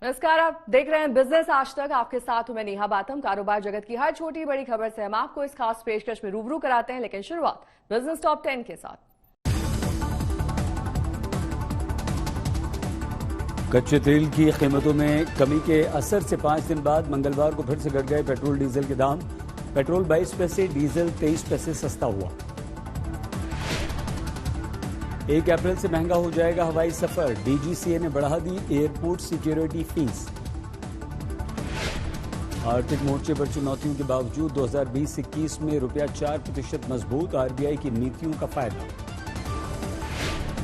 नमस्कार, आप देख रहे हैं बिजनेस आज तक। आपके साथ हूं मैं नेहा बातम। कारोबार जगत की हर छोटी बड़ी खबर से हम आपको इस खास पेशकश में रूबरू कराते हैं, लेकिन शुरुआत बिजनेस टॉप 10 के साथ। कच्चे तेल की कीमतों में कमी के असर से 5 दिन बाद मंगलवार को फिर से घट गए पेट्रोल डीजल के दाम। पेट्रोल 22 पैसे, डीजल 23 पैसे सस्ता हुआ। 1 अप्रैल से महंगा हो जाएगा हवाई सफर। डीजीसीए ने बढ़ा दी एयरपोर्ट सिक्योरिटी फीस। आर्थिक मोर्चे पर चुनौतियों के बावजूद 2020-21 में ₹4% मजबूत। आरबीआई की नीतियों का फायदा।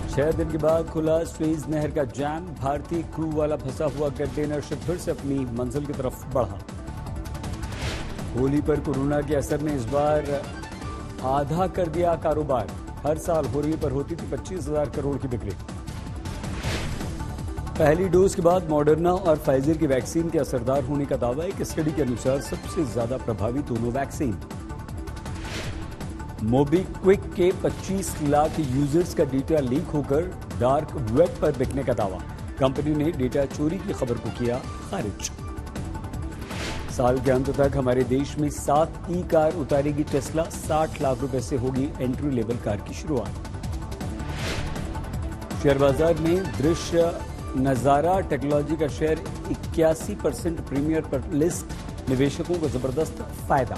6 दिन के बाद खुला स्वेज नहर का जैम। भारतीय क्रू वाला फंसा हुआ कंटेनर शिप फिर से अपनी मंजिल की तरफ बढ़ा। होली पर कोरोना के असर ने इस बार आधा कर दिया कारोबार। हर साल होली पर होती थी 25,000 करोड़ की बिक्री। पहली डोज के बाद मॉडर्ना और फाइजर की वैक्सीन के असरदार होने का दावा। एक स्टडी के अनुसार सबसे ज्यादा प्रभावी दोनों वैक्सीन। मोबीक्विक के 25 लाख यूजर्स का डेटा लीक होकर डार्क वेब पर बिकने का दावा। कंपनी ने डेटा चोरी की खबर को किया खारिज। साल के अंत तक हमारे देश में 7 ई कार उतारेगी टेस्ला। 60 लाख रुपए से होगी एंट्री लेवल कार की शुरुआत। शेयर बाजार में दृश्य नजारा टेक्नोलॉजी का शेयर 81% प्रीमियर पर लिस्ट। निवेशकों को जबरदस्त फायदा।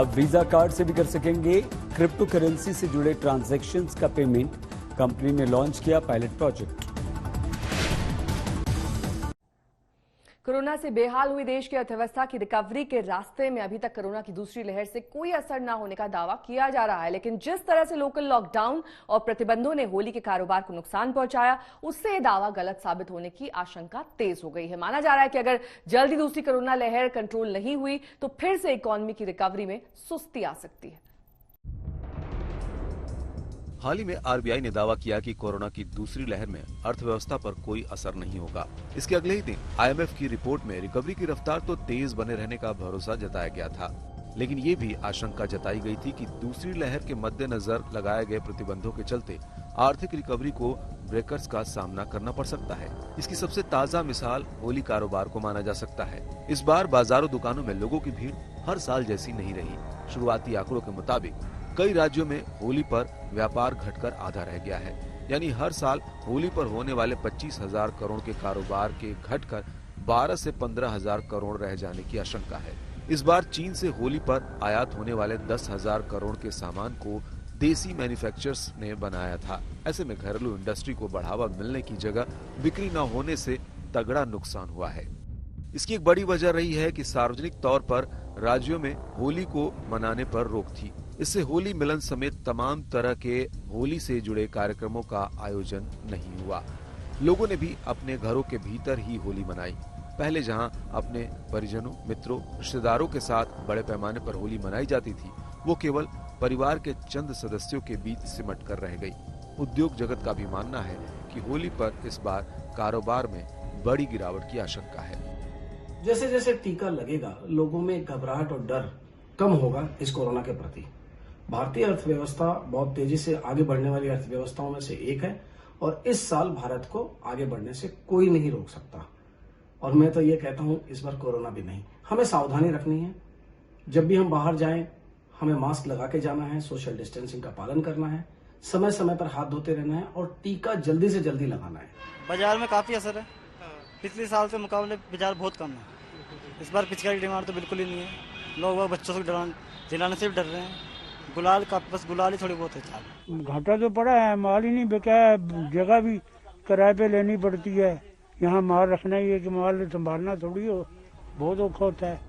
अब वीजा कार्ड से भी कर सकेंगे क्रिप्टो करेंसी से जुड़े ट्रांजैक्शंस का पेमेंट। कंपनी ने लॉन्च किया पायलट प्रोजेक्ट। कोरोना से बेहाल हुई देश की अर्थव्यवस्था की रिकवरी के रास्ते में अभी तक कोरोना की दूसरी लहर से कोई असर न होने का दावा किया जा रहा है, लेकिन जिस तरह से लोकल लॉकडाउन और प्रतिबंधों ने होली के कारोबार को नुकसान पहुंचाया, उससे यह दावा गलत साबित होने की आशंका तेज हो गई है। माना जा रहा है कि अगर जल्दी दूसरी कोरोना लहर कंट्रोल नहीं हुई तो फिर से इकोनॉमी की रिकवरी में सुस्ती आ सकती है। हाल ही में आरबीआई ने दावा किया कि कोरोना की दूसरी लहर में अर्थव्यवस्था पर कोई असर नहीं होगा। इसके अगले ही दिन आईएमएफ की रिपोर्ट में रिकवरी की रफ्तार तो तेज बने रहने का भरोसा जताया गया था, लेकिन ये भी आशंका जताई गई थी कि दूसरी लहर के मद्देनजर लगाए गए प्रतिबंधों के चलते आर्थिक रिकवरी को ब्रेकर्स का सामना करना पड़ सकता है। इसकी सबसे ताज़ा मिसाल होली कारोबार को माना जा सकता है। इस बार बाजारों दुकानों में लोगों की भीड़ हर साल जैसी नहीं रही। शुरुआती आंकड़ों के मुताबिक कई राज्यों में होली पर व्यापार घटकर आधा रह गया है। यानी हर साल होली पर होने वाले 25,000 करोड़ के कारोबार के घटकर 12 से 15,000 करोड़ रह जाने की आशंका है। इस बार चीन से होली पर आयात होने वाले 10,000 करोड़ के सामान को देसी मैन्युफैक्चरर्स ने बनाया था। ऐसे में घरेलू इंडस्ट्री को बढ़ावा मिलने की जगह बिक्री न होने से तगड़ा नुकसान हुआ है। इसकी एक बड़ी वजह रही है कि सार्वजनिक तौर पर राज्यों में होली को मनाने पर रोक थी। इससे होली मिलन समेत तमाम तरह के होली से जुड़े कार्यक्रमों का आयोजन नहीं हुआ। लोगों ने भी अपने घरों के भीतर ही होली मनाई। पहले जहां अपने परिजनों, मित्रों, रिश्तेदारों के साथ बड़े पैमाने पर होली मनाई जाती थी, वो केवल परिवार के चंद सदस्यों के बीच सिमट कर रह गई। उद्योग जगत का भी मानना है कि होली पर इस बार कारोबार में बड़ी गिरावट की आशंका है। जैसे जैसे टीका लगेगा, लोगों में घबराहट और डर कम होगा इस कोरोना के प्रति। भारतीय अर्थव्यवस्था बहुत तेजी से आगे बढ़ने वाली अर्थव्यवस्थाओं में से एक है और इस साल भारत को आगे बढ़ने से कोई नहीं रोक सकता। और मैं तो ये कहता हूं, इस बार कोरोना भी नहीं। हमें सावधानी रखनी है। जब भी हम बाहर जाएं, हमें मास्क लगा के जाना है, सोशल डिस्टेंसिंग का पालन करना है, समय समय पर हाथ धोते रहना है और टीका जल्दी से जल्दी लगाना है। बाजार में काफी असर है। पिछले साल के मुकाबले बाजार बहुत कम है। इस बार पिचकारी डिमांड तो बिल्कुल ही नहीं है। लोग बच्चों से दिलाने से भी डर रहे हैं। गुलाल का बस गुलाल ही थोड़ी बहुत है। घाटा तो पड़ा है, माल ही नहीं बिका है। जगह भी किराए पे लेनी पड़ती है। यहाँ माल रखना ही है कि माल संभालना थोड़ी हो, बहुत औखा होता है।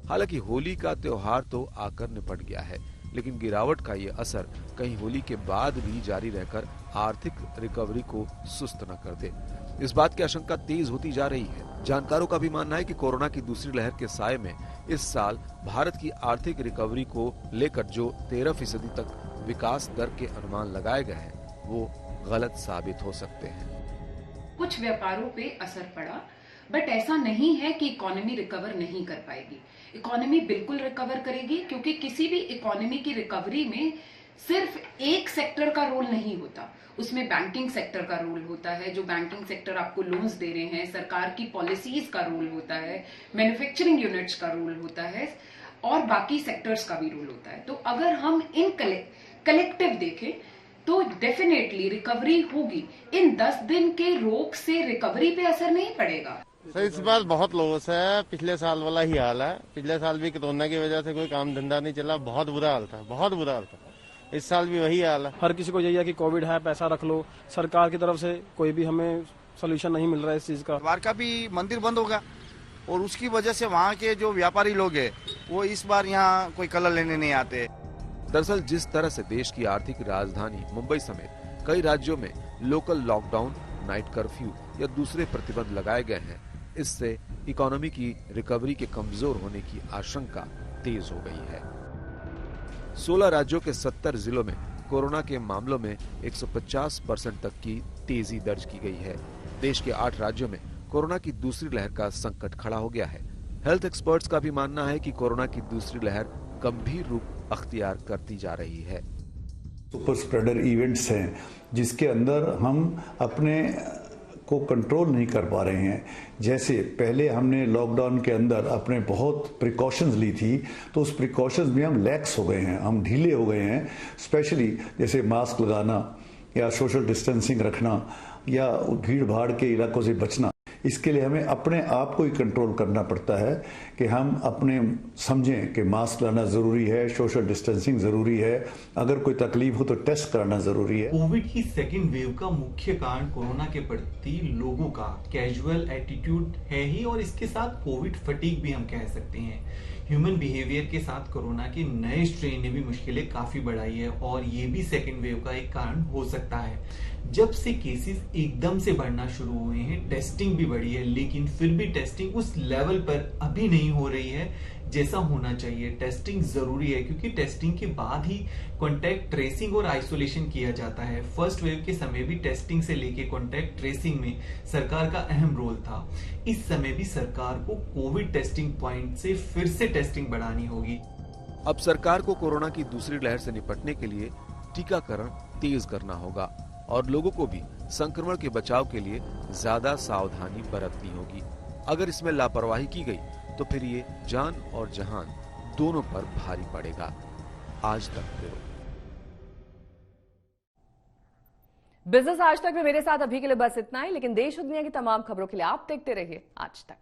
हालांकि होली का त्योहार तो आकर निपट गया है, लेकिन गिरावट का ये असर कहीं होली के बाद भी जारी रहकर आर्थिक रिकवरी को सुस्त न कर दे। इस बात की आशंका तेज होती जा रही है। जानकारों का भी मानना है कि कोरोना की दूसरी लहर के साए में इस साल भारत की आर्थिक रिकवरी को लेकर जो 13% तक विकास दर के अनुमान लगाए गए हैं, वो गलत साबित हो सकते हैं। कुछ व्यापारों पे असर पड़ा, बट ऐसा नहीं है कि इकोनॉमी रिकवर नहीं कर पाएगी। इकोनॉमी बिल्कुल रिकवर करेगी, क्योंकि किसी भी इकोनॉमी की रिकवरी में सिर्फ एक सेक्टर का रोल नहीं होता, उसमें बैंकिंग सेक्टर का रोल होता है। जो बैंकिंग सेक्टर आपको लोन्स दे रहे हैं, सरकार की पॉलिसीज का रोल होता है, मैन्युफैक्चरिंग यूनिट्स का रोल होता है और बाकी सेक्टर्स का भी रोल होता है। तो अगर हम इन कलेक्टिव देखें तो डेफिनेटली रिकवरी होगी। इन 10 दिन के रोक से रिकवरी पे असर नहीं पड़ेगा। सर इस बार बहुत लॉस है, पिछले साल वाला ही हाल है। पिछले साल भी कोरोना की वजह से कोई काम धंधा नहीं चला, बहुत बुरा हाल था, बहुत बुरा हाल था। इस साल भी वही हाल है। हर किसी को यही है कि कोविड है, पैसा रख लो। सरकार की तरफ से कोई भी हमें सोल्यूशन नहीं मिल रहा है इस चीज का। द्वारका भी मंदिर बंद होगा और उसकी वजह से वहाँ के जो व्यापारी लोग हैं वो इस बार यहाँ कोई कलर लेने नहीं आते। दरअसल जिस तरह से देश की आर्थिक राजधानी मुंबई समेत कई राज्यों में लोकल लॉकडाउन, नाइट कर्फ्यू या दूसरे प्रतिबंध लगाए गए हैं, इससे इकोनॉमी की रिकवरी के कमजोर होने की आशंका तेज हो गई है। 16 राज्यों के 70 जिलों में कोरोना के मामलों में 150% तक की तेजी दर्ज की गई है। देश के 8 राज्यों में कोरोना की दूसरी लहर का संकट खड़ा हो गया है। हेल्थ एक्सपर्ट्स का भी मानना है कि कोरोना की दूसरी लहर गंभीर रूप अख्तियार करती जा रही है। सुपर स्प्रेडर इवेंट्स हैं जिसके अंदर हम अपने को कंट्रोल नहीं कर पा रहे हैं। जैसे पहले हमने लॉकडाउन के अंदर अपने बहुत प्रिकॉशंस ली थी, तो उस प्रिकॉशंस में हम लैक्स हो गए हैं, हम ढीले हो गए हैं। स्पेशली जैसे मास्क लगाना या सोशल डिस्टेंसिंग रखना या भीड़ भाड़ के इलाकों से बचना, इसके लिए हमें अपने आप को ही कंट्रोल करना पड़ता है कि हम अपने समझें कि मास्क लाना जरूरी है, सोशल डिस्टेंसिंग जरूरी है, अगर कोई तकलीफ हो तो टेस्ट कराना जरूरी है। कोविड की सेकेंड वेव का मुख्य कारण कोरोना के प्रति लोगों का कैजुअल एटीट्यूड है ही, और इसके साथ कोविड फटीग भी हम कह सकते हैं। ह्यूमन बिहेवियर के साथ कोरोना के नए स्ट्रेन ने भी मुश्किलें काफी बढ़ाई है और ये भी सेकेंड वेव का एक कारण हो सकता है। जब से केसेस एकदम से बढ़ना शुरू हुए हैं, टेस्टिंग भी बढ़ी है, लेकिन फिर भी टेस्टिंग उस लेवल पर अभी नहीं हो रही है जैसा होना चाहिए। टेस्टिंग जरूरी है क्योंकि टेस्टिंग के बाद ही कॉन्टैक्ट ट्रेसिंग और आइसोलेशन किया जाता है। फर्स्ट वेव के समय भी टेस्टिंग से लेके कॉन्टैक्ट ट्रेसिंग में सरकार का अहम रोल था। इस समय भी सरकार को कोविड टेस्टिंग पॉइंट से फिर से टेस्टिंग बढ़ानी होगी। अब सरकार को कोरोना की दूसरी लहर से निपटने के लिए टीकाकरण तेज करना होगा और लोगों को भी संक्रमण के बचाव के लिए ज्यादा सावधानी बरतनी होगी। अगर इसमें लापरवाही की गई तो फिर ये जान और जहान दोनों पर भारी पड़ेगा। आज तक ब्यूरो। बिजनेस आज तक में मेरे साथ अभी के लिए बस इतना ही, लेकिन देश और दुनिया की तमाम खबरों के लिए आप देखते रहिए आज तक।